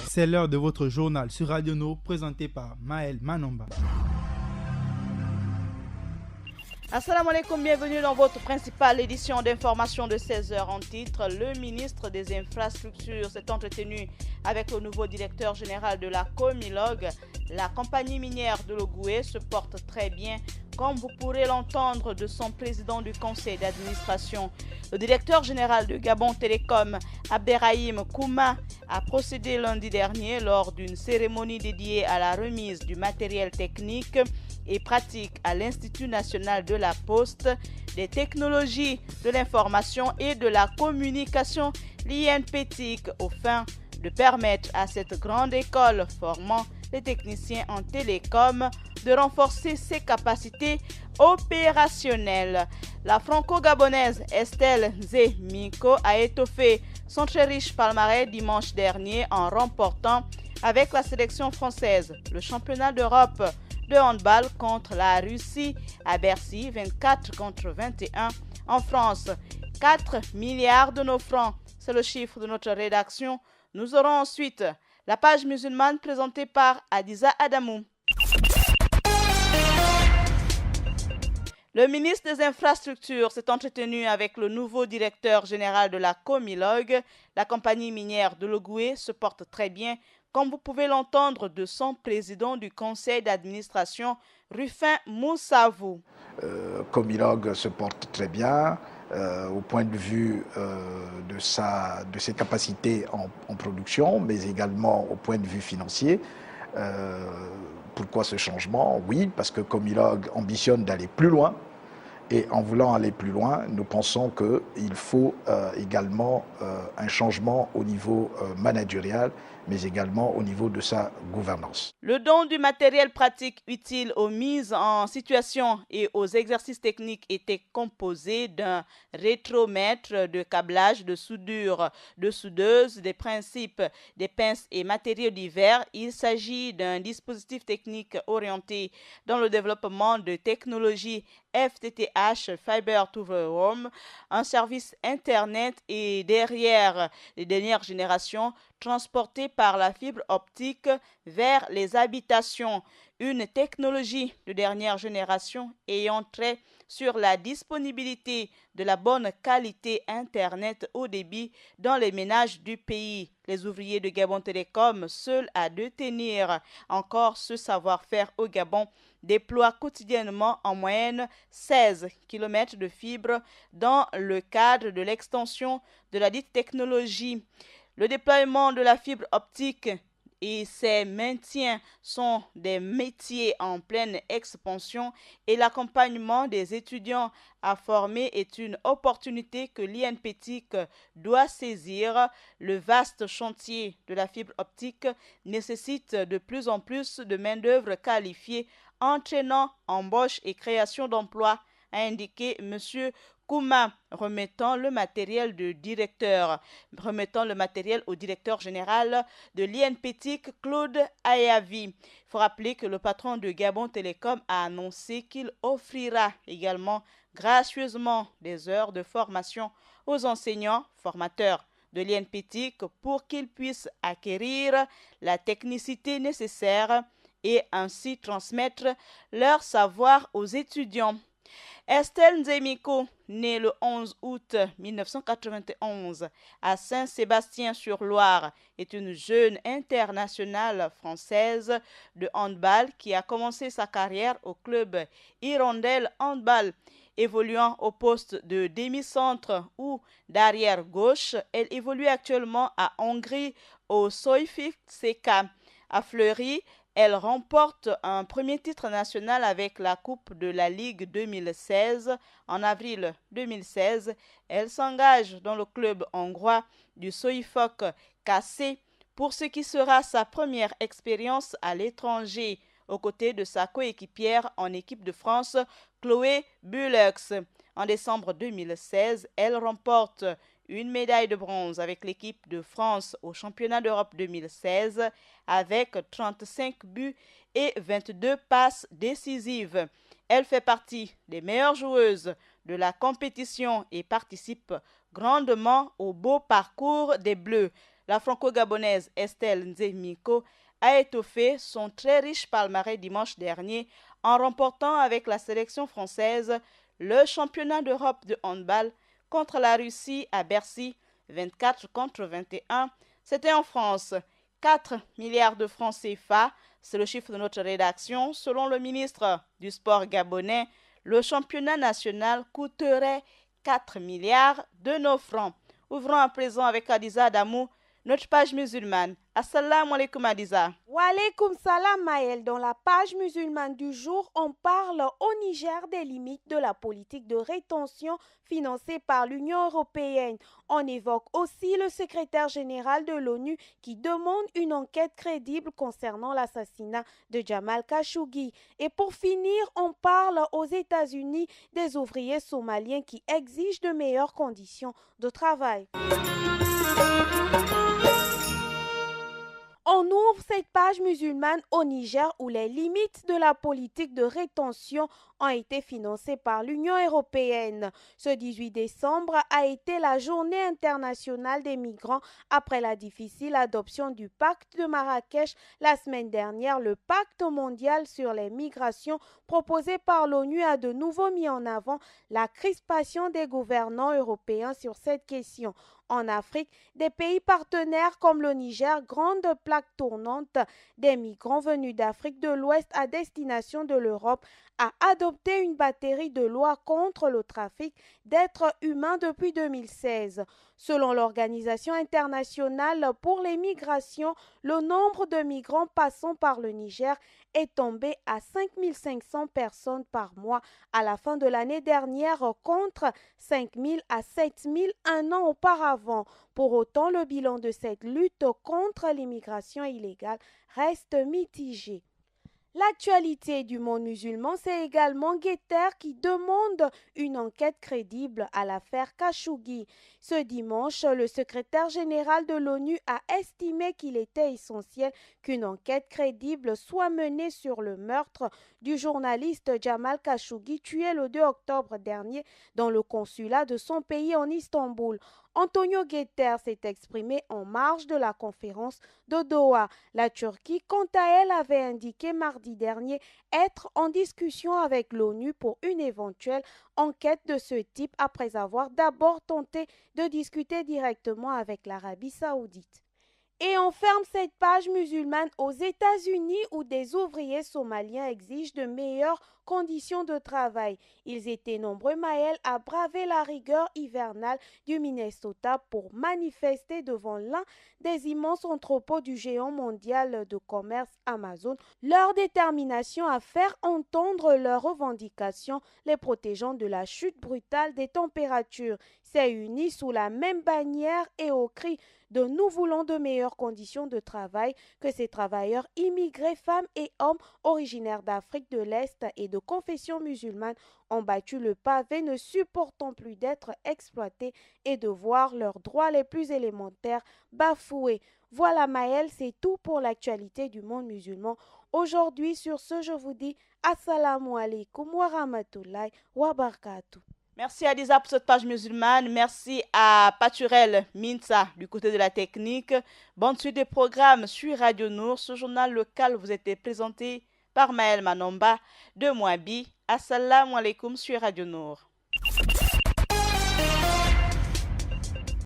C'est l'heure de votre journal sur Radio No, présenté par Maël Manomba. Assalamu alaikum, bienvenue dans votre principale édition d'information de 16h en titre. Le ministre des Infrastructures s'est entretenu avec le nouveau directeur général de la Comilog. La compagnie minière de l'Ogooué se porte très bien, comme vous pourrez l'entendre de son président du conseil d'administration. Le directeur général de Gabon Télécom, Abderrahim Kouma, a procédé lundi dernier lors d'une cérémonie dédiée à la remise du matériel technique et pratique à l'Institut national de la Poste, des technologies de l'information et de la communication, l'INPTIC, aux fins de permettre à cette grande école formant les techniciens en télécom de renforcer ses capacités opérationnelles. La franco-gabonaise Estelle Nzemiko a étoffé son très riche palmarès dimanche dernier en remportant avec la sélection française le championnat d'Europe de handball contre la Russie à Bercy, 24-21 en France. 4 milliards de nos francs, c'est le chiffre de notre rédaction. Nous aurons ensuite la page musulmane présentée par Adiza Adamou. Le ministre des Infrastructures s'est entretenu avec le nouveau directeur général de la Comilog. La compagnie minière de l'Ogooué se porte très bien, comme vous pouvez l'entendre de son président du conseil d'administration, Rufin Moussavou. Comilog se porte très bien au point de vue de ses capacités en production, mais également au point de vue financier. Pourquoi ce changement? Oui, parce que Comilog ambitionne d'aller plus loin. Et en voulant aller plus loin, nous pensons qu'il faut également un changement au niveau managérial, mais également au niveau de sa gouvernance. Le don du matériel pratique utile aux mises en situation et aux exercices techniques était composé d'un rétromètre, de câblage, de soudure, de soudeuse, des principes, des pinces et matériaux divers. Il s'agit d'un dispositif technique orienté dans le développement de technologies FTTH, Fiber to the Home, un service Internet et derrière les dernières générations transporté par la fibre optique vers les habitations. Une technologie de dernière génération ayant trait sur la disponibilité de la bonne qualité Internet haut débit dans les ménages du pays. Les ouvriers de Gabon Télécom, seuls à détenir encore ce savoir-faire au Gabon, déploient quotidiennement en moyenne 16 km de fibre dans le cadre de l'extension de la dite technologie. Le déploiement de la fibre optique et ses maintiens sont des métiers en pleine expansion et l'accompagnement des étudiants à former est une opportunité que l'INPTIC doit saisir. Le vaste chantier de la fibre optique nécessite de plus en plus de main-d'œuvre qualifiée, entraînant embauche et création d'emplois, a indiqué M. Kouma, remettant le matériel au directeur général de l'INPTIC, Claude Ayavi. Il faut rappeler que le patron de Gabon Télécom a annoncé qu'il offrira également gracieusement des heures de formation aux enseignants formateurs de l'INPTIC pour qu'ils puissent acquérir la technicité nécessaire et ainsi transmettre leur savoir aux étudiants. Estelle Nzemiko, née le 11 août 1991 à Saint-Sébastien-sur-Loire, est une jeune internationale française de handball qui a commencé sa carrière au club Hirondelle Handball. Évoluant au poste de demi-centre ou d'arrière gauche, elle évolue actuellement à Hongrie au Soyfik CK. À Fleury, elle remporte un premier titre national avec la Coupe de la Ligue 2016. En avril 2016, elle s'engage dans le club hongrois du Soyfok KC pour ce qui sera sa première expérience à l'étranger, aux côtés de sa coéquipière en équipe de France, Chloé Bullux. En décembre 2016, elle remporte une médaille de bronze avec l'équipe de France au championnat d'Europe 2016 avec 35 buts et 22 passes décisives. Elle fait partie des meilleures joueuses de la compétition et participe grandement au beau parcours des Bleus. La franco-gabonaise Estelle Nzemiko a étoffé son très riche palmarès dimanche dernier en remportant avec la sélection française le championnat d'Europe de handball contre la Russie à Bercy, 24 contre 21. C'était en France. 4 milliards de francs CFA, c'est le chiffre de notre rédaction. Selon le ministre du Sport gabonais, le championnat national coûterait 4 milliards de nos francs. Ouvrons à présent avec Adiza Adamou, notre page musulmane. Assalamu alaikum Adiza. Wa alaikum salam Maël. Dans la page musulmane du jour, on parle au Niger des limites de la politique de rétention financée par l'Union européenne. On évoque aussi le secrétaire général de l'ONU qui demande une enquête crédible concernant l'assassinat de Jamal Khashoggi. Et pour finir, on parle aux États-Unis des ouvriers somaliens qui exigent de meilleures conditions de travail. On ouvre cette page musulmane au Niger où les limites de la politique de rétention ont été financées par l'Union européenne. Ce 18 décembre a été la journée internationale des migrants après la difficile adoption du pacte de Marrakech la semaine dernière. Le pacte mondial sur les migrations proposé par l'ONU a de nouveau mis en avant la crispation des gouvernants européens sur cette question. En Afrique, des pays partenaires comme le Niger, grande plaque tournante des migrants venus d'Afrique de l'Ouest à destination de l'Europe, a adopté une batterie de lois contre le trafic d'êtres humains depuis 2016. Selon l'Organisation internationale pour les migrations, le nombre de migrants passant par le Niger est tombé à 5 500 personnes par mois à la fin de l'année dernière contre 5 000 à 7 000 un an auparavant. Pour autant, le bilan de cette lutte contre l'immigration illégale reste mitigé. L'actualité du monde musulman, c'est également Guetter qui demande une enquête crédible à l'affaire Khashoggi. Ce dimanche, le secrétaire général de l'ONU a estimé qu'il était essentiel qu'une enquête crédible soit menée sur le meurtre du journaliste Jamal Khashoggi tué le 2 octobre dernier dans le consulat de son pays en Istanbul. Antonio Guterres s'est exprimé en marge de la conférence de Doha. La Turquie, quant à elle, avait indiqué mardi dernier être en discussion avec l'ONU pour une éventuelle enquête de ce type après avoir d'abord tenté de discuter directement avec l'Arabie saoudite. Et on ferme cette page musulmane aux États-Unis où des ouvriers somaliens exigent de meilleures conditions de travail. Ils étaient nombreux, Maël, à braver la rigueur hivernale du Minnesota pour manifester devant l'un des immenses entrepôts du géant mondial de commerce Amazon leur détermination à faire entendre leurs revendications, les protégeant de la chute brutale des températures. S'est unis sous la même bannière et au cri de nous voulons de meilleures conditions de travail que ces travailleurs immigrés, femmes et hommes originaires d'Afrique de l'Est et de confession musulmane ont battu le pavé, ne supportant plus d'être exploités et de voir leurs droits les plus élémentaires bafoués. Voilà Maël, c'est tout pour l'actualité du monde musulman. Aujourd'hui, sur ce, je vous dis Assalamu alaikum wa rahmatullahi wa barakatuh. Merci Adiza pour cette page musulmane. Merci à Paturel Minsa du côté de la technique. Bonne suite des programmes sur Radio Nour. Ce journal local vous était présenté par Maël Manomba de Mouabi. Assalamu alaikum sur Radio Nour.